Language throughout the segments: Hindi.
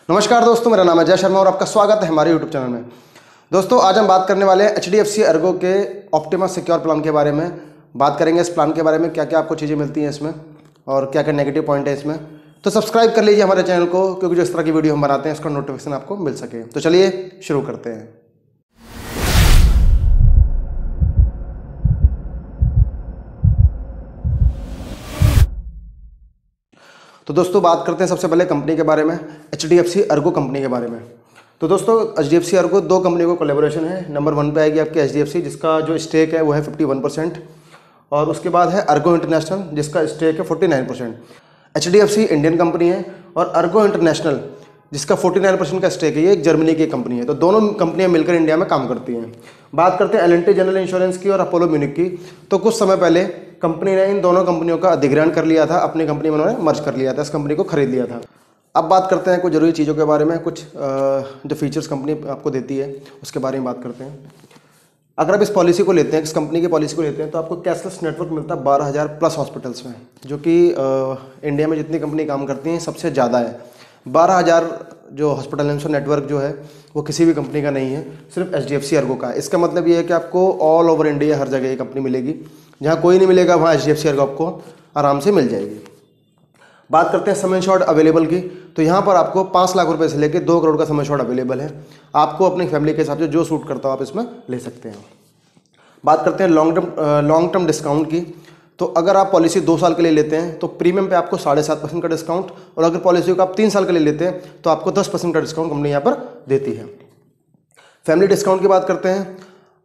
नमस्कार दोस्तों, मेरा नाम है जय शर्मा और आपका स्वागत है हमारे यूट्यूब चैनल में। दोस्तों आज हम बात करने वाले हैं HDFC ERGO के ऑप्टिमा सिक्योर प्लान के बारे में। बात करेंगे इस प्लान के बारे में, क्या क्या आपको चीज़ें मिलती हैं इसमें और क्या क्या नेगेटिव पॉइंट है इसमें। तो सब्सक्राइब कर लीजिए हमारे चैनल को, क्योंकि जो इस तरह की वीडियो हम बनाते हैं इसका नोटिफिकेशन आपको मिल सके। तो चलिए शुरू करते हैं। तो दोस्तों बात करते हैं सबसे पहले कंपनी के बारे में, HDFC ERGO कंपनी के बारे में। तो दोस्तों HDFC ERGO दो कंपनियों का कोलैबोरेशन है। नंबर 1 पे आएगी आपकी HDFC, जिसका जो स्टेक है वो है 51%, और उसके बाद है ERGO इंटरनेशनल, जिसका स्टेक है 49%। HDFC इंडियन कंपनी है और ERGO इंटरनेशनल जिसका 49% का स्टेक है, ये एक जर्मनी की कंपनी है। तो दोनों कंपनियां मिलकर इंडिया में काम करती हैं। बात करते हैं L&T जनरल इंश्योरेंस की और अपोलो म्यूनिक की। तो कुछ समय पहले कंपनी ने इन दोनों कंपनियों का अधिग्रहण कर लिया था, अपनी कंपनी में उन्होंने मर्ज कर लिया था, इस कंपनी को खरीद लिया था। अब बात करते हैं कुछ ज़रूरी चीज़ों के बारे में, कुछ जो फीचर्स कंपनी आपको देती है उसके बारे में बात करते हैं। अगर आप इस पॉलिसी को लेते हैं, इस कंपनी की पॉलिसी को लेते हैं, तो आपको कैशलेस नेटवर्क मिलता है 12,000 प्लस हॉस्पिटल्स में, जो कि इंडिया में जितनी कंपनी काम करती हैं सबसे ज़्यादा है। 12,000 जो हॉस्पिटल है उसका नेटवर्क जो है वो किसी भी कंपनी का नहीं है, सिर्फ HDFC ERGO का है। इसका मतलब ये है कि आपको ऑल ओवर इंडिया हर जगह ये कंपनी मिलेगी। जहाँ कोई नहीं मिलेगा वहाँ HDFC ERGO आपको आराम से मिल जाएगी। बात करते हैं सम इंश्योर्ड अवेलेबल की। तो यहाँ पर आपको 5 लाख रुपए से लेकर 2 करोड़ का सम इंश्योर्ड अवेलेबल है। आपको अपनी फैमिली के हिसाब से जो सूट करता हो आप इसमें ले सकते हैं। बात करते हैं लॉन्ग टर्म डिस्काउंट की। तो अगर आप पॉलिसी 2 साल के लिए लेते हैं तो प्रीमियम पे आपको 7.5% का डिस्काउंट, और अगर पॉलिसी को आप 3 साल के लिए लेते हैं तो आपको 10% का डिस्काउंट कंपनी यहाँ पर देती है। फैमिली डिस्काउंट की बात करते हैं।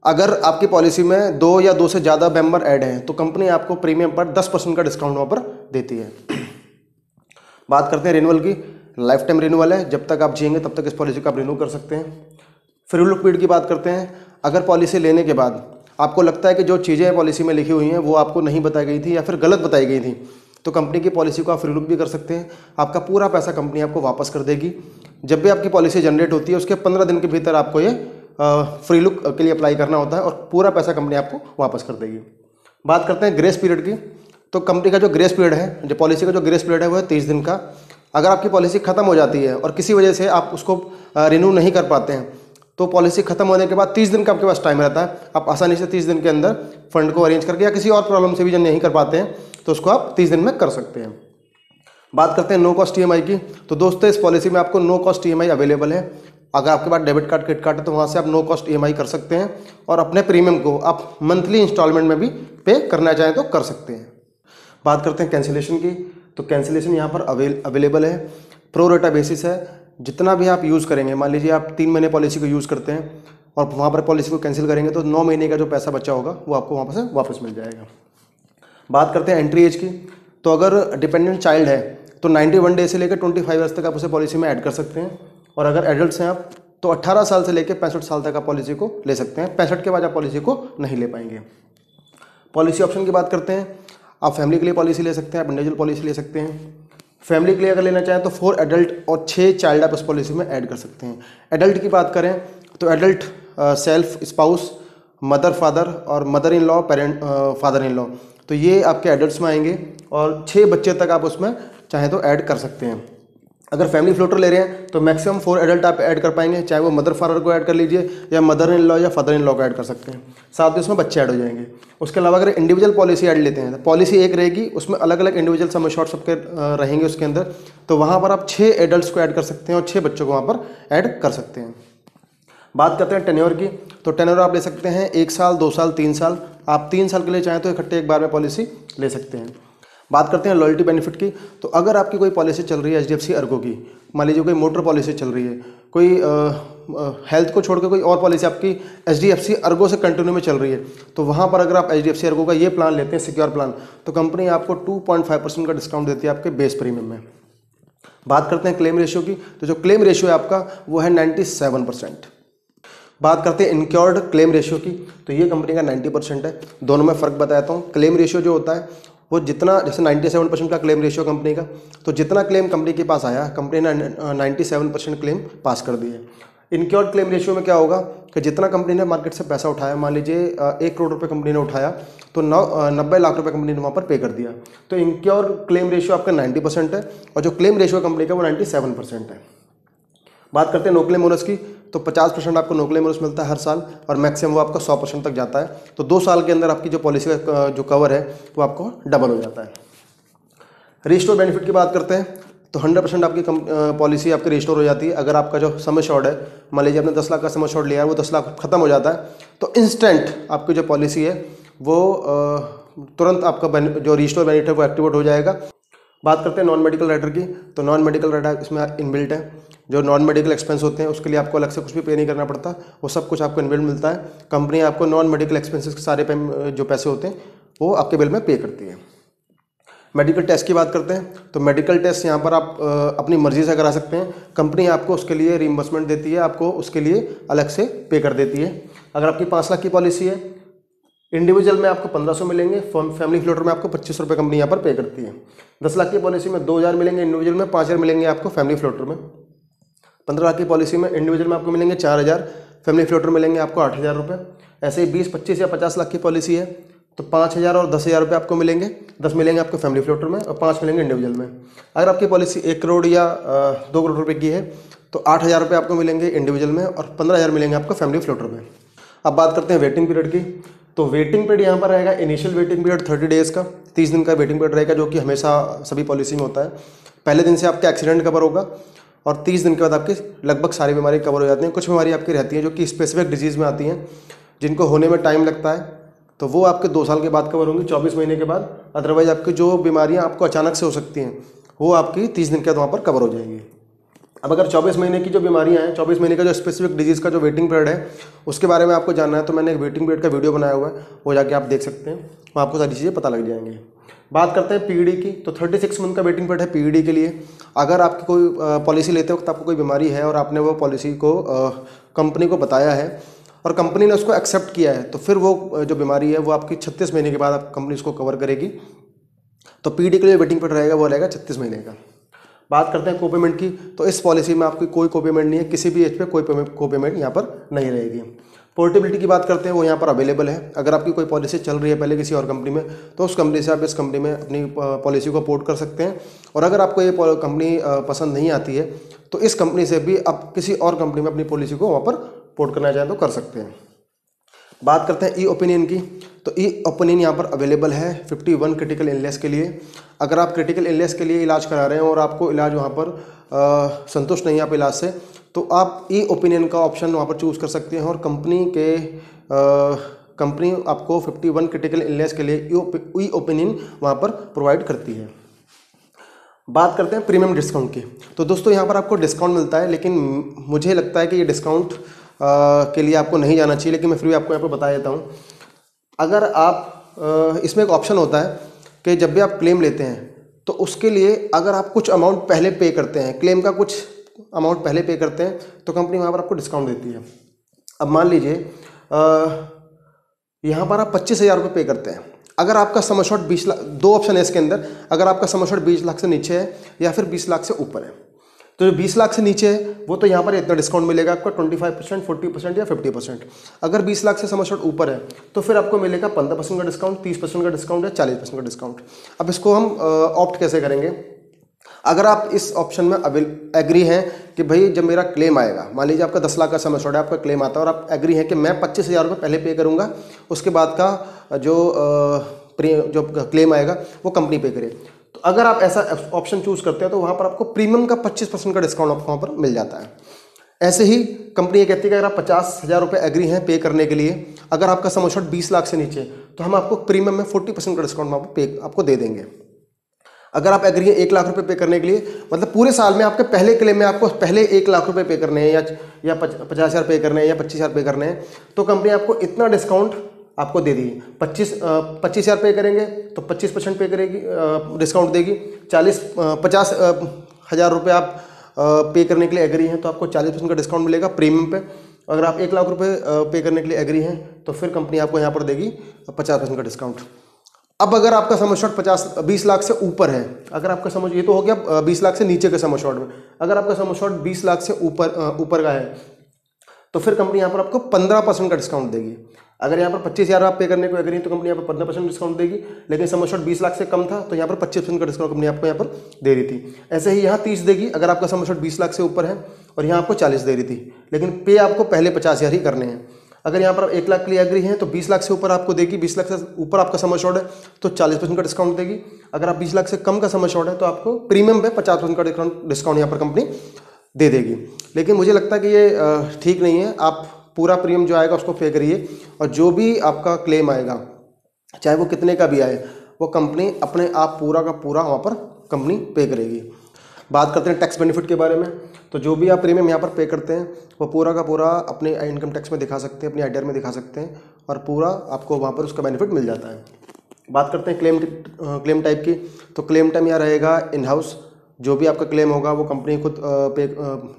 अगर आपकी पॉलिसी में 2 या 2 से ज़्यादा मेंबर ऐड हैं तो कंपनी आपको प्रीमियम पर 10% का डिस्काउंट वहाँ पर देती है। बात करते हैं रिन्यूअल की। लाइफ टाइम रिन्यूअल है, जब तक आप जिएंगे तब तक इस पॉलिसी को आप रिन्यू कर सकते हैं। फ्री लुक पीरियड की बात करते हैं। अगर पॉलिसी लेने के बाद आपको लगता है कि जो चीज़ें पॉलिसी में लिखी हुई हैं वो आपको नहीं बताई गई थी या फिर गलत बताई गई थी, तो कंपनी की पॉलिसी को आप फ्री लुक भी कर सकते हैं। आपका पूरा पैसा कंपनी आपको वापस कर देगी। जब भी आपकी पॉलिसी जनरेट होती है उसके 15 दिन के भीतर आपको ये फ्री लुक के लिए अप्लाई करना होता है और पूरा पैसा कंपनी आपको वापस कर देगी। बात करते हैं ग्रेस पीरियड की। तो कंपनी का जो ग्रेस पीरियड है, जो पॉलिसी का जो ग्रेस पीरियड है वो है 30 दिन का। अगर आपकी पॉलिसी खत्म हो जाती है और किसी वजह से आप उसको रिन्यू नहीं कर पाते हैं तो पॉलिसी खत्म होने के बाद 30 दिन का आपके पास टाइम रहता है। आप आसानी से 30 दिन के अंदर फंड को अरेंज करके या किसी और प्रॉब्लम से भी जब नहीं कर पाते हैं तो उसको आप 30 दिन में कर सकते हैं। बात करते हैं नो कॉस्ट EMI की। तो दोस्तों इस पॉलिसी में आपको नो कॉस्ट EMI अवेलेबल है। अगर आपके पास डेबिट कार्ड क्रेडिट कार्ड है तो वहाँ से आप नो कॉस्ट EMI कर सकते हैं और अपने प्रीमियम को आप मंथली इंस्टॉलमेंट में भी पे करना चाहें तो कर सकते हैं। बात करते हैं कैंसिलेशन की। तो कैंसिलेशन यहाँ पर अवेलेबल है, प्रो रेटा बेसिस है। जितना भी आप यूज़ करेंगे, मान लीजिए आप 3 महीने पॉलिसी को यूज़ करते हैं और वहाँ पर पॉलिसी को कैंसिल करेंगे तो 9 महीने का जो पैसा बचा होगा वो आपको वहाँ से वापस मिल जाएगा। बात करते हैं एंट्री एज की। तो अगर डिपेंडेंट चाइल्ड है तो 91 डे से लेकर 25 ईयर्स तक आप उसे पॉलिसी में ऐड कर सकते हैं, और अगर एडल्ट हैं आप तो 18 साल से लेकर 65 साल तक आप पॉलिसी को ले सकते हैं। 65 के बाद आप पॉलिसी को नहीं ले पाएंगे। पॉलिसी ऑप्शन की बात करते हैं। आप फैमिली के लिए पॉलिसी ले सकते हैं, आप इंडिविजुअल पॉलिसी ले सकते हैं। फैमिली के लिए अगर लेना चाहें तो 4 एडल्ट और 6 चाइल्ड आप उस पॉलिसी में ऐड कर सकते हैं। एडल्ट की बात करें तो adult self, spouse, mother father और mother in law, parent father in law, तो ये आपके एडल्ट्स में आएंगे, और 6 बच्चे तक आप उसमें चाहें तो ऐड कर सकते हैं। अगर फैमिली फ्लोटर ले रहे हैं तो मैक्सिमम 4 एडल्ट आप ऐड कर पाएंगे, चाहे वो मदर फादर को ऐड कर लीजिए या मदर इन लॉ या फादर इन लॉ को ऐड कर सकते हैं, साथ में उसमें बच्चे ऐड हो जाएंगे। उसके अलावा अगर इंडिविजुअल पॉलिसी ऐड लेते हैं तो पॉलिसी एक रहेगी, उसमें अलग अलग इंडिविजुअल सम एश्योर्ड सबके रहेंगे उसके अंदर, तो वहाँ पर आप 6 एडल्ट्स को ऐड कर सकते हैं और 6 बच्चों को वहाँ पर ऐड कर सकते हैं। बात करते हैं टेन्योर की। तो टेन्योर आप ले सकते हैं 1 साल, 2 साल, 3 साल। आप 3 साल के लिए चाहें तो इकट्ठे एक बार में पॉलिसी ले सकते हैं। बात करते हैं लॉयल्टी बेनिफिट की। तो अगर आपकी कोई पॉलिसी चल रही है HDFC ERGO की, मान लीजिए कोई मोटर पॉलिसी चल रही है, कोई हेल्थ को छोड़कर कोई और पॉलिसी आपकी HDFC ERGO से कंटिन्यू में चल रही है, तो वहाँ पर अगर आप HDFC ERGO का ये प्लान लेते हैं, सिक्योर प्लान, तो कंपनी आपको 2.5% का डिस्काउंट देती है आपके बेस प्रीमियम में। बात करते हैं क्लेम रेशियो की। तो जो क्लेम रेशियो है आपका वो है 97%। बात करते हैं इनक्योर्ड क्लेम रेशियो की। तो ये कंपनी का 90% है। दोनों में फ़र्क बताता हूँ। क्लेम रेशियो जो होता है वो जितना, जैसे 97% का क्लेम रेशियो कंपनी का, तो जितना क्लेम कंपनी के पास आया कंपनी ने 97% क्लेम पास कर दिए। इनक्योर्ड क्लेम रेशियो में क्या होगा कि जितना कंपनी ने मार्केट से पैसा उठाया, मान लीजिए 1 करोड़ रुपए कंपनी ने उठाया तो 90 लाख रुपए कंपनी ने वहाँ पर पे कर दिया, तो इनक्योर क्लेम रेशियो आपका 90% है और जो क्लेम रेशियो कंपनी का वो 97% है। बात करते हैं नो क्लेम बोनस की, तो 50% आपको नो क्लेम बोनस मिलता है हर साल, और मैक्सिमम वो आपका 100% तक जाता है। तो 2 साल के अंदर आपकी जो पॉलिसी का जो कवर है वो आपको डबल हो जाता है। रिस्टोर बेनिफिट की बात करते हैं, तो 100% आपकी पॉलिसी आपकी रिस्टोर हो जाती है। अगर आपका जो सम एश्योर्ड है, मान लीजिए आपने 10 लाख का सम एश्योर्ड लिया है, वो 10 लाख खत्म हो जाता है, तो इंस्टेंट आपकी जो पॉलिसी है वो तुरंत आपका जो रिस्टोर बेनिफिट है वो एक्टिवेट हो जाएगा। बात करते हैं नॉन मेडिकल राइडर की, तो नॉन मेडिकल राइडर इसमें इनबिल्ट है। जो नॉन मेडिकल एक्सपेंस होते हैं उसके लिए आपको अलग से कुछ भी पे नहीं करना पड़ता, वो सब कुछ आपको इनबिल्ट मिलता है। कंपनी आपको नॉन मेडिकल एक्सपेंसेस के सारे जो पैसे होते हैं वो आपके बिल में पे करती है। मेडिकल टेस्ट की बात करते हैं, तो मेडिकल टेस्ट यहाँ पर आप अपनी मर्जी से करा सकते हैं। कंपनी आपको उसके लिए रीइंबर्समेंट देती है, आपको उसके लिए अलग से पे कर देती है। अगर आपकी 5 लाख की पॉलिसी है, इंडिविजुअल में आपको 1500 मिलेंगे, फैमिली फ्लोटर में आपको 2500 रुपये कंपनी यहाँ पर पे करती है। 10 लाख की पॉलिसी में 2000 मिलेंगे इंडिविजुअल में, 5000 मिलेंगे आपको फैमिली फ्लोटर में। 15 लाख की पॉलिसी में इंडिविजुअल में आपको मिलेंगे 4000, फैमिली फ्लोटर मिलेंगे आपको 8000 रुपये। ऐसे ही 20, 25 या 50 लाख की पॉलिसी है तो 5000 और 10,000 रुपये आपको मिलेंगे। 10 मिलेंगे आपको फैमिली फ्लोटर में और 5 मिलेंगे इंडिविजुअल में। अगर आपकी पॉलिसी 1 करोड़ या 2 करोड़ रुपये की है तो 8000 रुपये आपको मिलेंगे इंडिविजुअल में और 15,000 मिलेंगे आपको फैमिली फ्लोटर में। अब बात करते हैं वेटिंग पीरियड की, तो वेटिंग पीरियड यहाँ पर रहेगा इनिशियल वेटिंग पीरियड 30 डेज़ का, 30 दिन का वेटिंग पीरियड रहेगा, जो कि हमेशा सभी पॉलिसी में होता है। पहले दिन से आपका एक्सीडेंट कवर होगा और 30 दिन के बाद आपकी लगभग सारी बीमारी कवर हो जाती हैं। कुछ बीमारी आपकी रहती हैं जो कि स्पेसिफिक डिजीज़ में आती हैं, जिनको होने में टाइम लगता है, तो वो आपके 2 साल के बाद कवर होंगी, 24 महीने के बाद। अदरवाइज आपकी जो बीमारियाँ आपको अचानक से हो सकती हैं वो आपकी 30 दिन के बाद वहाँ पर कवर हो जाएंगी। अब अगर 24 महीने की जो बीमारियां हैं, 24 महीने का जो स्पेसिफिक डिजीज़ का जो वेटिंग पीरियड है उसके बारे में आपको जानना है, तो मैंने एक वेटिंग पीरियड का वीडियो बनाया हुआ है, वो जाके आप देख सकते हैं, वहाँ आपको सारी चीज़ें पता लग जाएंगी। बात करते हैं पीईडी की, तो 36 मंथ का वेटिंग पीरियड है पीईडी के लिए। अगर आपकी कोई पॉलिसी लेते वक्त आपको कोई बीमारी है और आपने वो पॉलिसी को कंपनी को बताया है और कंपनी ने उसको एक्सेप्ट किया है, तो फिर वो जो बीमारी है वो आपकी 36 महीने के बाद कंपनी उसको कवर करेगी। तो पीईडी के लिए वेटिंग पीरियड रहेगा वो रहेगा 36 महीने का। बात करते हैं कोपेमेंट की, तो इस पॉलिसी में आपकी कोई कोपेमेंट नहीं है, किसी भी एज पे कोई कोपेमेंट यहाँ पर नहीं रहेगी। पोर्टेबिलिटी की बात करते हैं, वो यहाँ पर अवेलेबल है। अगर आपकी कोई पॉलिसी चल रही है पहले किसी और कंपनी में, तो उस कंपनी से आप इस कंपनी में अपनी पॉलिसी को पोर्ट कर सकते हैं। और अगर आपको ये कंपनी पसंद नहीं आती है तो इस कंपनी से भी आप किसी और कंपनी में अपनी पॉलिसी को वहाँ पर पोर्ट करना चाहें तो कर सकते हैं। बात करते हैं ई ओपिनियन की, तो ई ओपिनियन यहाँ पर अवेलेबल है 51 क्रिटिकल इलनेस के लिए। अगर आप क्रिटिकल इलनेस के लिए इलाज करा रहे हैं और आपको इलाज वहाँ पर संतुष्ट नहीं है आप इलाज से, तो आप ई ओपिनियन का ऑप्शन वहाँ पर चूज़ कर सकते हैं और कंपनी आपको 51 क्रिटिकल इलनेस के लिए ई ओपिनियन वहाँ पर प्रोवाइड करती है। बात करते हैं प्रीमियम डिस्काउंट की, तो दोस्तों यहाँ पर आपको डिस्काउंट मिलता है, लेकिन मुझे लगता है कि ये डिस्काउंट के लिए आपको नहीं जाना चाहिए, लेकिन मैं फिर भी आपको यहाँ पर बता देता हूँ। अगर आप इसमें एक ऑप्शन होता है कि जब भी आप क्लेम लेते हैं तो उसके लिए अगर आप कुछ अमाउंट पहले पे करते हैं, क्लेम का कुछ अमाउंट पहले पे करते हैं, तो कंपनी वहाँ पर आपको डिस्काउंट देती है। अब मान लीजिए यहाँ पर आप 25,000 रुपये पे करते हैं। अगर आपका सम एश्योर्ड 20 लाख, 2 ऑप्शन है इसके अंदर, अगर आपका सम एश्योर्ड 20 लाख से नीचे है या फिर 20 लाख से ऊपर है, तो जो 20 लाख से नीचे है वो तो यहाँ पर इतना डिस्काउंट मिलेगा आपको 25%, 40% या 50%। अगर 20 लाख से सम एश्योर्ड ऊपर है तो फिर आपको मिलेगा 15% का डिस्काउंट, 30% का डिस्काउंट या 40% का डिस्काउंट। अब इसको हम ऑप्ट कैसे करेंगे? अगर आप इस ऑप्शन में एग्री हैं कि भाई जब मेरा क्लेम आएगा, मान लीजिए आपका 10 लाख का सम एश्योर्ड है, आपका क्लेम आता है और आप एग्री हैं कि मैं 25,000 रुपये पहले पे करूँगा, उसके बाद का जो क्लेम आएगा वो कंपनी पे करे, तो अगर आप ऐसा ऑप्शन चूज करते हैं तो वहाँ पर आपको प्रीमियम का 25% का डिस्काउंट आपको वहाँ पर मिल जाता है। ऐसे ही कंपनी ये कहती है कि अगर आप 50,000 रुपये एग्री हैं पे करने के लिए, अगर आपका सम एश्योर्ड 20 लाख से नीचे, तो हम आपको प्रीमियम में 40% का डिस्काउंट आपको दे देंगे। अगर आप एग्री हैं 1 लाख रुपए पे करने के लिए, मतलब पूरे साल में आपके पहले क्लेम में आपको पहले 1 लाख रुपए पे करने हैं या 50,000 पे करने हैं या 25,000 पे करने हैं, तो कंपनी आपको इतना डिस्काउंट आपको दे दी। 25,000 पे करेंगे तो 25% पे करेगी, डिस्काउंट देगी। 50,000 रुपये आप पे करने के लिए एग्री हैं तो आपको 40% का डिस्काउंट मिलेगा प्रीमियम पे। अगर आप 1 लाख रुपए पे करने के लिए एग्री हैं तो फिर कंपनी आपको यहाँ पर देगी 50% का डिस्काउंट। अब अगर आपका सम एश्योर्ड 20 लाख से ऊपर है, अगर आपका सम, ये तो हो गया 20 लाख से नीचे के सम एश्योर्ड में, अगर आपका सम एश्योर्ड 20 लाख से ऊपर का है तो फिर कंपनी यहाँ पर आपको 15% का डिस्काउंट देगी। अगर यहाँ पर 25,000 आप पे करने को एग्री तो कंपनी यहाँ पर 15% डिस्काउंट देगी, लेकिन सम एश्योर्ड 20 लाख से कम था तो यहाँ पर 25% का डिस्काउंट कंपनी आपको यहाँ पर दे रही थी। ऐसे ही यहाँ 30 देगी अगर आपका सम एश्योर्ड 20 लाख से ऊपर है, और यहाँ आपको 40 दे रही थी, लेकिन पे आपको पहले 50,000 ही करने हैं। अगर यहाँ पर आप 1 लाख के लिए एग्री हैं तो 20 लाख से ऊपर आपको देगी, 20 लाख से ऊपर आपका सम एश्योर्ड है तो 40% का डिस्काउंट देगी। अगर आप 20 लाख से कम का सम एश्योर्ड है तो आपको प्रीमियम पे 50% का डिस्काउंट यहाँ पर कंपनी दे देगी। लेकिन मुझे लगता है कि ये ठीक नहीं है। आप पूरा प्रीमियम जो आएगा उसको पे करिए, और जो भी आपका क्लेम आएगा चाहे वो कितने का भी आए, वो कंपनी अपने आप पूरा का पूरा वहाँ पर कंपनी पे करेगी। बात करते हैं टैक्स बेनिफिट के बारे में, तो जो भी आप प्रीमियम यहाँ पर पे करते हैं वो पूरा का पूरा अपने इनकम टैक्स में दिखा सकते हैं, अपने आईटीआर में दिखा सकते हैं, और पूरा आपको वहाँ पर उसका बेनिफिट मिल जाता है। बात करते हैं क्लेम टाइप की, तो क्लेम टाइम यहाँ रहेगा इन हाउस। जो भी आपका क्लेम होगा वो कंपनी खुद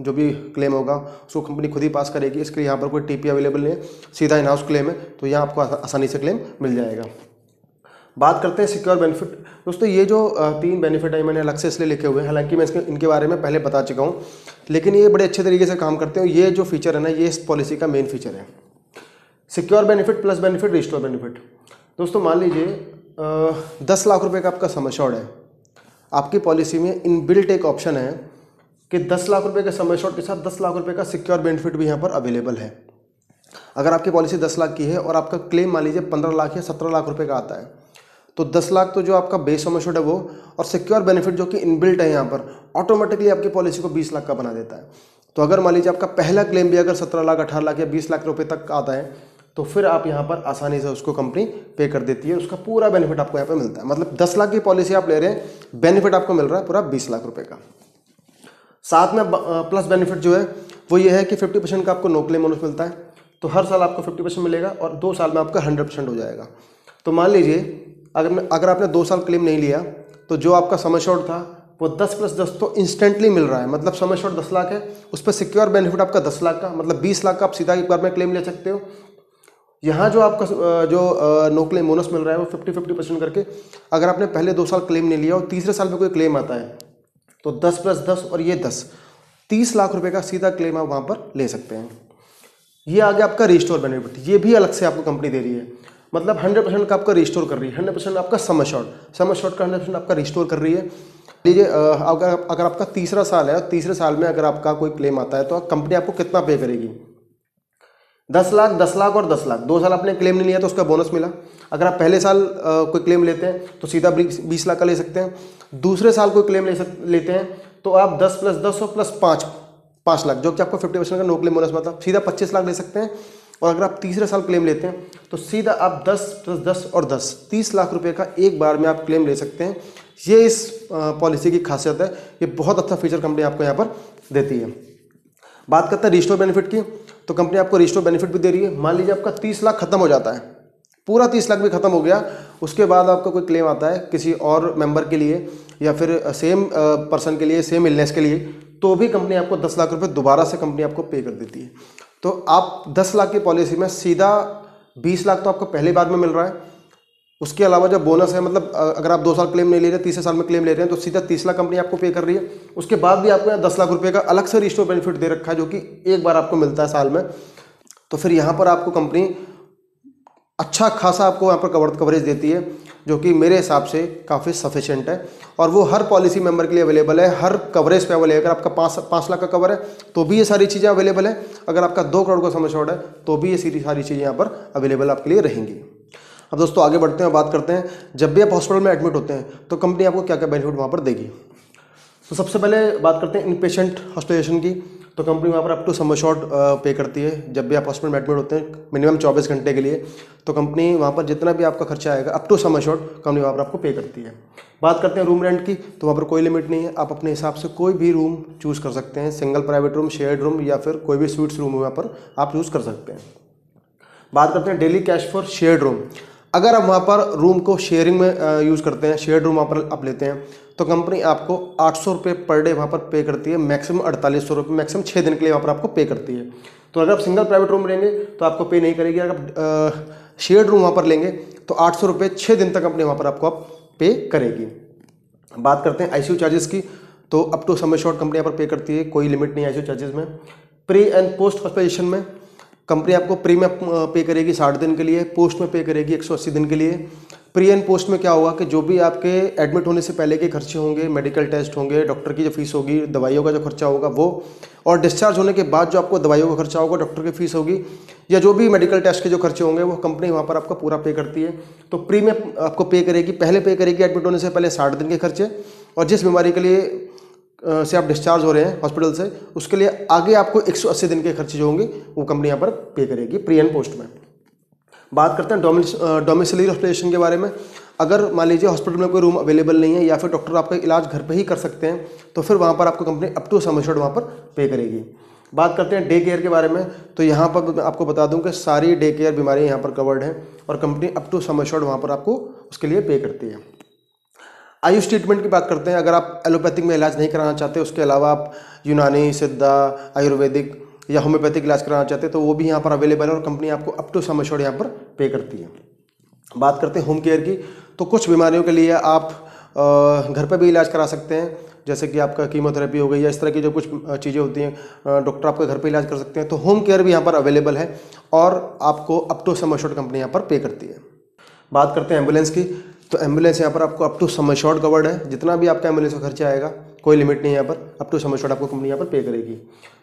जो भी क्लेम होगा उसको कंपनी खुद ही पास करेगी। इसके लिए यहाँ पर कोई टीपी अवेलेबल नहीं है, सीधा इन हाउस क्लेम है, तो यहाँ आपको आसानी से क्लेम मिल जाएगा। बात करते हैं सिक्योर बेनिफिट। दोस्तों ये जो 3 बेनिफिट है मैंने अलग से इसलिए लिखे हुए हैं, हालांकि मैं इनके बारे में पहले बता चुका हूँ, लेकिन ये बड़े अच्छे तरीके से काम करते हैं। ये जो फीचर है ना, ये इस पॉलिसी का मेन फीचर है। Secure benefit plus benefit restore benefit. दोस्तों मान लीजिए 10 लाख रुपये का आपका सम एश्योर्ड है, आपकी पॉलिसी में इनबिल्ट एक ऑप्शन है कि 10 लाख रुपये के सम एश्योर्ड के साथ 10 लाख रुपये का सिक्योर बेनिफिट भी यहाँ पर अवेलेबल है। अगर आपकी पॉलिसी 10 लाख की है और आपका क्लेम मान लीजिए 15 लाख या 17 लाख रुपये का आता है, तो 10 लाख तो जो आपका बेस सम एश्योर्ड है वो, और सिक्योर बेनिफिट जो कि इनबिल्ट है यहाँ पर, ऑटोमेटिकली आपकी पॉलिसी को 20 लाख का बना देता है। तो अगर मान लीजिए आपका पहला क्लेम भी अगर 17 लाख 18 लाख या 20 लाख रुपये तक आता है, तो फिर आप यहाँ पर आसानी से उसको कंपनी पे कर देती है, उसका पूरा बेनिफिट आपको यहाँ पे मिलता है। मतलब 10 लाख की पॉलिसी आप ले रहे हैं, बेनिफिट आपको मिल रहा है पूरा 20 लाख रुपए का। साथ में प्लस बेनिफिट जो है वो ये है कि 50% का आपको नो क्लेम बोनस मिलता है, तो हर साल आपको 50% मिलेगा और 2 साल में आपका 100% हो जाएगा। तो मान लीजिए अगर आपने 2 साल क्लेम नहीं लिया, तो जो आपका सम एश्योर्ड था वो 10 + 10 तो इंस्टेंटली मिल रहा है। मतलब सम एश्योर्ड 10 लाख है, उस पर सिक्योर बेनिफिट आपका 10 लाख का, मतलब 20 लाख का आप सीधा एक बार में क्लेम ले सकते हो। यहाँ जो आपका नो क्लेम बोनस मिल रहा है वो 50% करके, अगर आपने पहले 2 साल क्लेम नहीं लिया और तीसरे साल में कोई क्लेम आता है तो 10 + 10 और ये 10, 30 लाख रुपए का सीधा क्लेम आप वहाँ पर ले सकते हैं। ये आ गया आपका रिस्टोर बेनिफिट, ये भी अलग से आपको कंपनी दे रही है। मतलब 100% का आपका रिस्टोर कर रही है, 100% आपका सम एश्योर्ड का 100% आपका रिस्टोर कर रही है। लीजिए अगर आपका तीसरा साल है और तीसरे साल में अगर आपका कोई क्लेम आता है तो कंपनी आपको कितना पे करेगी? 10 लाख 10 लाख और 10 लाख। 2 साल आपने क्लेम नहीं लिया तो उसका बोनस मिला। अगर आप पहले साल कोई क्लेम लेते हैं तो सीधा 20 लाख का ले सकते हैं। दूसरे साल कोई क्लेम लेते हैं तो आप 10 + 10 और +5 लाख, जो कि आपको 50% का नो क्लेम बोनस मतलब सीधा 25 लाख ले सकते हैं। और अगर आप तीसरे साल क्लेम लेते हैं तो सीधा आप 10 + 10 और 10, 30 लाख रुपए का एक बार में आप क्लेम ले सकते हैं। ये इस पॉलिसी की खासियत है, ये बहुत अच्छा फीचर कंपनी आपको यहाँ पर देती है। बात करते हैं रिस्टोर बेनिफिट की, तो कंपनी आपको रिस्टोर बेनिफिट भी दे रही है। मान लीजिए आपका 30 लाख खत्म हो जाता है, पूरा 30 लाख भी खत्म हो गया, उसके बाद आपका कोई क्लेम आता है किसी और मेंबर के लिए या फिर सेम पर्सन के लिए, सेम इलनेस के लिए, तो भी कंपनी आपको 10 लाख रुपए दोबारा से कंपनी आपको पे कर देती है। तो आप 10 लाख की पॉलिसी में सीधा 20 लाख तो आपको पहले बाद में मिल रहा है, उसके अलावा जो बोनस है, मतलब अगर आप 2 साल क्लेम नहीं ले रहे, तीसरे साल में क्लेम ले रहे हैं तो सीधा 30 लाख कंपनी आपको पे कर रही है। उसके बाद भी आपको यहाँ 10 लाख रुपए का अलग से रिस्टोर बेनिफिट दे रखा है, जो कि एक बार आपको मिलता है साल में। तो फिर यहाँ पर आपको कंपनी अच्छा खासा आपको यहाँ पर कवरेज देती है, जो कि मेरे हिसाब से काफ़ी सफिशिएंट है, और वो हर पॉलिसी मेंबर के लिए अवेलेबल है, हर कवरेज पे अवेलेबल है। अगर आपका 5 लाख का कवर है तो भी ये सारी चीज़ें अवेलेबल है, अगर आपका 2 करोड़ का सम एश्योर्ड है तो भी ये सारी चीज़ें यहाँ पर अवेलेबल आपके लिए रहेंगी। अब दोस्तों आगे बढ़ते हैं, बात करते हैं जब भी आप हॉस्पिटल में एडमिट होते हैं तो कंपनी आपको क्या क्या बेनिफिट वहाँ पर देगी। तो सबसे पहले बात करते हैं इनपेशेंट हॉस्पिटलाइजेशन की, तो कंपनी वहाँ पर अप टू सम एश्योर्ड पे करती है। जब भी आप हॉस्पिटल में एडमिट होते हैं मिनिमम 24 घंटे के लिए, तो कंपनी वहाँ पर जितना भी आपका खर्चा आएगा up to sum assured company वहाँ पर आपको पे करती है। बात करते हैं रूम रेंट की, तो वहाँ पर कोई लिमिट नहीं है, आप अपने हिसाब से कोई भी रूम चूज़ कर सकते हैं, single private room, shared room या फिर कोई भी स्वीट्स रूम वहाँ पर आप चूज़ कर सकते हैं। बात करते हैं daily cash for shared room. अगर आप वहाँ पर रूम को शेयरिंग में यूज़ करते हैं, शेयर्ड रूम वहाँ पर आप लेते हैं, तो कंपनी आपको 800 रुपये पर डे वहाँ पर पे करती है, मैक्सिमम 4800 रुपये, मैक्सिमम 6 दिन के लिए वहाँ पर आपको पे करती है। तो अगर आप सिंगल प्राइवेट रूम लेंगे तो आपको पे नहीं करेगी, अगर आप शेयर्ड रूम वहाँ पर लेंगे तो 800 रुपये 6 दिन तक कंपनी वहाँ पर आपको पे करेगी। बात करते हैं आईसीयू चार्जेस की, तो up to sum assured company यहाँ पर पे करती है, कोई लिमिट नहीं है आईसीयू चार्जेस में। प्री एंड पोस्ट हॉस्पिटलाइजेशन में कंपनी आपको प्री में पे करेगी 60 दिन के लिए, पोस्ट में पे करेगी 180 दिन के लिए। प्री एंड पोस्ट में क्या होगा कि जो भी आपके एडमिट होने से पहले के खर्चे होंगे, मेडिकल टेस्ट होंगे, डॉक्टर की जो फीस होगी, दवाइयों का जो खर्चा होगा वो, और डिस्चार्ज होने के बाद जो आपको दवाइयों का खर्चा होगा, डॉक्टर की फीस होगी, या जो भी मेडिकल टेस्ट के जो खर्चे होंगे वो कंपनी वहाँ पर आपका पूरा पे करती है। तो प्री में आपको पे करेगी, पहले पे करेगी एडमिट होने से पहले 60 दिन के खर्चे, और जिस बीमारी के लिए से आप डिस्चार्ज हो रहे हैं हॉस्पिटल से, उसके लिए आगे आपको 180 दिन के खर्चे जो होंगे वो कंपनी यहाँ पर पे करेगी प्री एंड पोस्ट में। बात करते हैं डोमिसिलरी हॉस्पिटलाइजेशन के बारे में। अगर मान लीजिए हॉस्पिटल में कोई रूम अवेलेबल नहीं है या फिर डॉक्टर आपका इलाज घर पे ही कर सकते हैं, तो फिर वहाँ पर आपको company up to sum assured वहाँ पर पे करेगी। बात करते हैं डे केयर के बारे में, तो यहाँ पर मैं आपको बता दूँ कि सारी डे केयर बीमारियाँ यहाँ पर कवर्ड हैं और company up to sum assured वहाँ पर आपको उसके लिए पे करती है। आयुष ट्रीटमेंट की बात करते हैं। अगर आप एलोपैथिक में इलाज नहीं कराना चाहते, उसके अलावा आप यूनानी, सिद्धा, आयुर्वेदिक या होम्योपैथिक इलाज कराना चाहते हैं, तो वो भी यहाँ पर अवेलेबल है और कंपनी आपको अप टू सम एश्योर्ड यहाँ पर पे करती है। बात करते हैं होम केयर की, तो कुछ बीमारियों के लिए आप घर पर भी इलाज करा सकते हैं, जैसे कि आपका कीमोथेरेपी हो गई या इस तरह की जो कुछ चीज़ें होती हैं, डॉक्टर आपके घर पे इलाज कर सकते हैं। तो होम केयर भी यहाँ पर अवेलेबल है और आपको up to sum assured company यहाँ पर पे करती है। बात करते हैं एम्बुलेंस की, तो एम्बुलेंस यहाँ पर आपको up to sum assured covered है, जितना भी आपका एम्बुलेंस का खर्चा आएगा कोई लिमिट नहीं है यहाँ पर, अप टू सम एश्योर्ड आपको कंपनी यहाँ पर पे करेगी।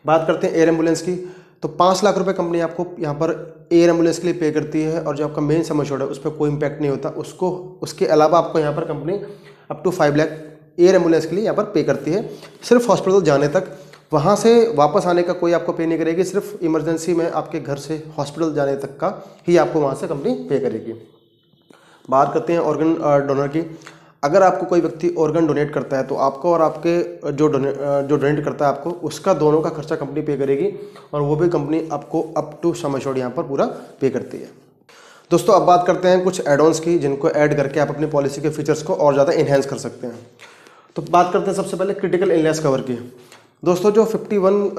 बात करते हैं एयर एम्बुलेंस की, तो 5 लाख रुपए कंपनी आपको यहाँ पर एयर एम्बुलेंस के लिए पे करती है और जो आपका मेन सम एश्योर्ड है उस पर कोई इम्पैक्ट नहीं होता उसको। उसके अलावा आपको यहाँ पर company up to 5 lakh air ambulance के लिए यहाँ पर पे करती है, सिर्फ हॉस्पिटल जाने तक। वहाँ से वापस आने का कोई आपको पे नहीं करेगी, सिर्फ इमरजेंसी में आपके घर से हॉस्पिटल जाने तक का ही आपको वहाँ से कंपनी पे करेगी। बात करते हैं ऑर्गन डोनर की। अगर आपको कोई व्यक्ति ऑर्गन डोनेट करता है तो आपको और आपके जो डोनेट करता है आपको, उसका दोनों का खर्चा कंपनी पे करेगी और वो भी कंपनी आपको अप टू सम एश्योर्ड यहाँ पर पूरा पे करती है। दोस्तों अब बात करते हैं कुछ एड ऑन्स की, जिनको ऐड करके आप अपनी पॉलिसी के फीचर्स को और ज़्यादा इन्हेंस कर सकते हैं। तो बात करते हैं सबसे पहले क्रिटिकल इलनेस कवर की। दोस्तों जो 51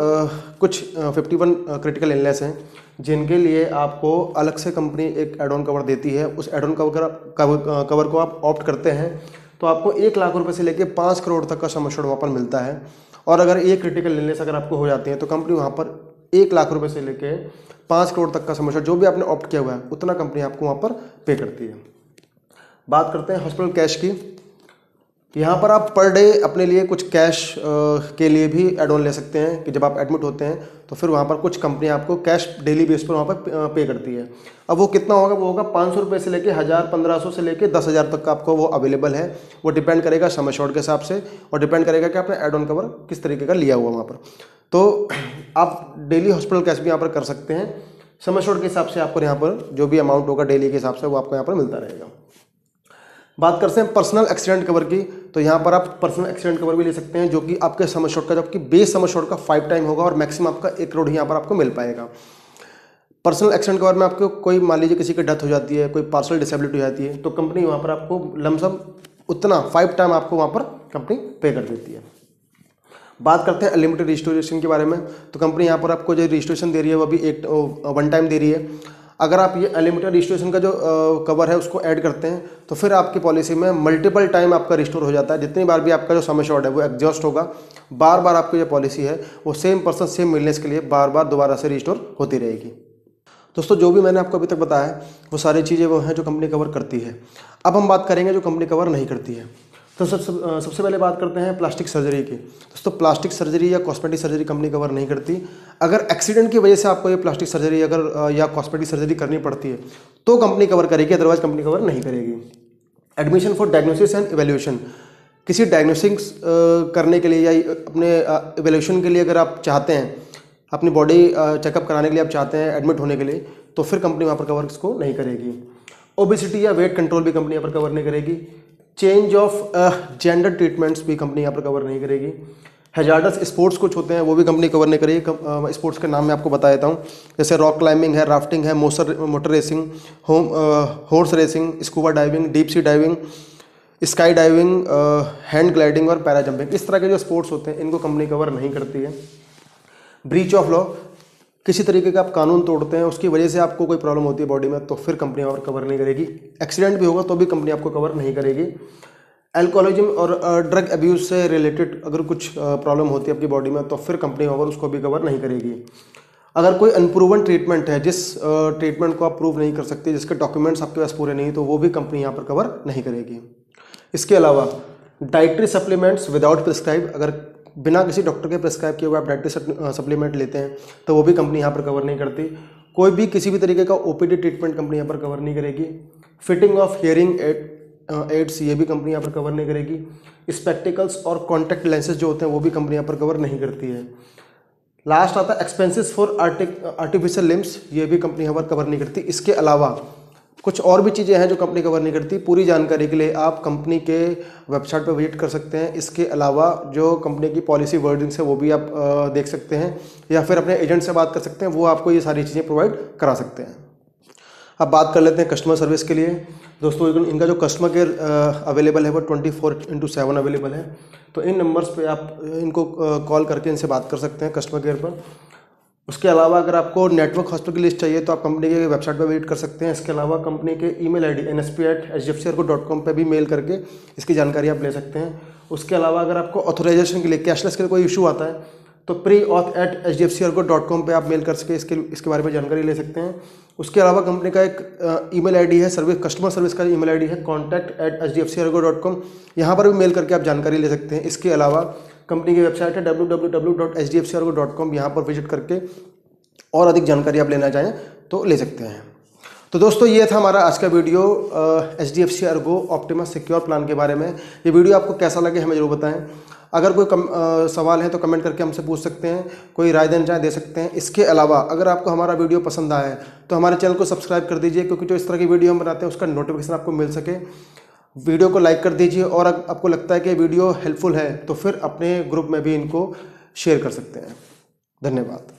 क्रिटिकल इलनेस हैं जिनके लिए आपको अलग से कंपनी एक एड ऑन कवर देती है, उस एड ऑन कवर को आप ऑप्ट करते हैं तो आपको 1 लाख रुपए से लेकर 5 करोड़ तक का सम एश्योर्ड वहाँ पर मिलता है। और अगर एक क्रिटिकल इलनेस अगर आपको हो जाती है तो कंपनी वहाँ पर 1 लाख रुपए से लेकर 5 करोड़ तक का सम एश्योर्ड जो भी आपने ऑप्ट किया हुआ है उतना कंपनी आपको वहाँ पर पे करती है। बात करते हैं हॉस्पिटल कैश की। यहाँ पर आप पर डे अपने लिए कुछ कैश के लिए भी एड ऑन ले सकते हैं कि जब आप एडमिट होते हैं तो फिर वहाँ पर कुछ कंपनी आपको कैश डेली बेस पर वहाँ पर पे करती है। अब वो कितना होगा, वो होगा 500 रुपये से लेके 1000, 1500 से लेके 10,000 तक का आपको वो अवेलेबल है। वो डिपेंड करेगा सम एश्योर्ड के हिसाब से और डिपेंड करेगा कि आपने एड ऑन कवर किस तरीके का लिया हुआ वहाँ पर। तो आप डेली हॉस्पिटल कैश भी यहाँ पर कर सकते हैं, सम एश्योर्ड के हिसाब से आपको यहाँ पर जो भी अमाउंट होगा डेली के हिसाब से वो आपको यहाँ पर मिलता रहेगा। बात करते हैं पर्सनल एक्सीडेंट कवर की, तो यहाँ पर आप पर्सनल एक्सीडेंट कवर भी ले सकते हैं जो कि आपके सम एश्योर्ड का, जो आपकी बेस सम एश्योर्ड का 5 टाइम होगा और मैक्सिमम आपका 1 करोड़ ही यहाँ पर आपको मिल पाएगा। पर्सनल एक्सीडेंट कवर में आपको कोई मान लीजिए किसी की डेथ हो जाती है, कोई पार्शियल डिसेबिलिटी हो जाती है, तो कंपनी वहाँ पर आपको लमसम उतना 5 टाइम आपको वहाँ पर कंपनी पे कर देती है। बात करते हैं अनलिमिटेड रजिस्ट्रेशन के बारे में, तो कंपनी यहाँ पर आपको जो रजिस्ट्रेशन दे रही है वो भी 1 टाइम दे रही है। अगर आप ये अनलिमिटेड रजिस्ट्रेशन का जो कवर है उसको ऐड करते हैं तो फिर आपकी पॉलिसी में मल्टीपल टाइम आपका रिस्टोर हो जाता है। जितनी बार भी आपका जो सम एश्योर्ड है वो एग्जॉस्ट होगा, बार बार आपकी जो पॉलिसी है वो सेम पर्सन सेम मिलनेस के लिए बार बार दोबारा से रिस्टोर होती रहेगी। दोस्तों जो भी मैंने आपको अभी तक बताया है वो सारी चीज़ें वो हैं जो कंपनी कवर करती है। अब हम बात करेंगे जो कंपनी कवर नहीं करती है। तो सबसे पहले बात करते हैं प्लास्टिक सर्जरी की। दोस्तों प्लास्टिक सर्जरी या कॉस्मेटिक सर्जरी कंपनी कवर नहीं करती। अगर एक्सीडेंट की वजह से आपको ये प्लास्टिक सर्जरी अगर या कॉस्मेटिक सर्जरी करनी पड़ती है तो कंपनी कवर करेगी, अदरवाइज कंपनी कवर नहीं करेगी। Admission for diagnosis and evaluation, किसी डायग्नोसिस करने के लिए या अपने इवैल्यूएशन के लिए अगर आप चाहते हैं, अपनी बॉडी चेकअप कराने के लिए आप चाहते हैं एडमिट होने के लिए, तो फिर कंपनी वहाँ पर कवर इसको नहीं करेगी। ओबेसिटी या वेट कंट्रोल भी कंपनी यहाँ पर कवर नहीं करेगी। चेंज ऑफ जेंडर ट्रीटमेंट्स भी कंपनी यहाँ पर कवर नहीं करेगी। हैजार्डस स्पोर्ट्स कुछ होते हैं वो भी कंपनी कवर नहीं करेगी। स्पोर्ट्स के नाम मैं आपको बता देता हूँ, जैसे रॉक क्लाइंबिंग है, राफ्टिंग है, motor racing, horse racing, scuba diving, deep sea diving, sky diving, hand gliding और पैरा जंपिंग, इस तरह के जो स्पोर्ट्स होते हैं इनको कंपनी कवर नहीं करती है। ब्रीच ऑफ लॉ, किसी तरीके का आप कानून तोड़ते हैं उसकी वजह से आपको कोई प्रॉब्लम होती है बॉडी में, तो फिर कंपनी वहाँ पर कवर नहीं करेगी। एक्सीडेंट भी होगा तो भी कंपनी आपको कवर नहीं करेगी। अल्कोहलिज्म और ड्रग अब्यूज़ से रिलेटेड अगर कुछ प्रॉब्लम होती है आपकी बॉडी में तो फिर कंपनी वहाँ पर उसको भी कवर नहीं करेगी। अगर कोई अनप्रूवन ट्रीटमेंट है, जिस ट्रीटमेंट को आप प्रूव नहीं कर सकते, जिसके डॉक्यूमेंट्स आपके पास पूरे नहीं, तो वो भी कंपनी यहाँ पर कवर नहीं करेगी। इसके अलावा डाइटरी सप्लीमेंट्स विदाउट प्रिस्क्राइब, अगर बिना किसी डॉक्टर के प्रिस्क्राइब किए हुए आप डाइटरी सप्लीमेंट लेते हैं तो वो भी कंपनी यहाँ पर कवर नहीं करती। कोई भी किसी भी तरीके का ओपीडी ट्रीटमेंट कंपनी यहाँ पर कवर नहीं करेगी। फिटिंग ऑफ हियरिंग एड्स, ये भी कंपनी यहाँ पर कवर नहीं करेगी। स्पेक्टिकल्स और कॉन्टैक्ट लेंसेज जो होते हैं वो भी कंपनी यहाँ पर कवर नहीं करती है। लास्ट आता है एक्सपेंसेस फॉर आर्टिफिशियल लिम्स, ये भी कंपनी यहाँ पर कवर नहीं करती। इसके अलावा कुछ और भी चीज़ें हैं जो कंपनी कवर नहीं करती। पूरी जानकारी के लिए आप कंपनी के वेबसाइट पर विजिट कर सकते हैं। इसके अलावा जो कंपनी की पॉलिसी वर्डिंग्स है वो भी आप देख सकते हैं, या फिर अपने एजेंट से बात कर सकते हैं, वो आपको ये सारी चीज़ें प्रोवाइड करा सकते हैं। अब बात कर लेते हैं कस्टमर सर्विस के लिए। दोस्तों इनका जो कस्टमर केयर अवेलेबल है वो 24/7 अवेलेबल है। तो इन नंबर्स पे आप इनको कॉल करके इनसे बात कर सकते हैं कस्टमर केयर पर। उसके अलावा अगर आपको नेटवर्क हॉस्पिटल की लिस्ट चाहिए तो आप कंपनी के वेबसाइट पर विजिट कर सकते हैं। इसके अलावा कंपनी के ईमेल आईडी nsp@hdfcargo.com पे भी मेल करके इसकी जानकारी आप ले सकते हैं। उसके अलावा अगर आपको ऑथराइजेशन के लिए, कैशलेस के लिए कोई इशू आता है तो pre-auth@hdfcargo.com पे आप मेल कर सके इसके बारे में जानकारी ले सकते हैं। उसके अलावा कंपनी का एक ईमेल आईडी है, कस्टमर सर्विस का ईमेल आईडी है contact@hdfcargo.com, यहाँ पर भी मेल करके आप जानकारी ले सकते हैं। इसके अलावा कंपनी की वेबसाइट है www.hdfcargo.com, यहाँ पर विजिट करके और अधिक जानकारी आप लेना चाहें तो ले सकते हैं। तो दोस्तों ये था हमारा आज का video HDFC Ergo Optimus secure plan के बारे में। ये वीडियो आपको कैसा लगे हमें जरूर बताएं। अगर कोई सवाल है तो कमेंट करके हमसे पूछ सकते हैं, कोई राय देना चाहे दे सकते हैं। इसके अलावा अगर आपको हमारा वीडियो पसंद आया है तो हमारे चैनल को सब्सक्राइब कर दीजिए, क्योंकि जो इस तरह की वीडियो हम बनाते हैं उसका नोटिफिकेशन आपको मिल सके। वीडियो को लाइक कर दीजिए, और अगर आपको लगता है कि वीडियो हेल्पफुल है तो फिर अपने ग्रुप में भी इनको शेयर कर सकते हैं। धन्यवाद।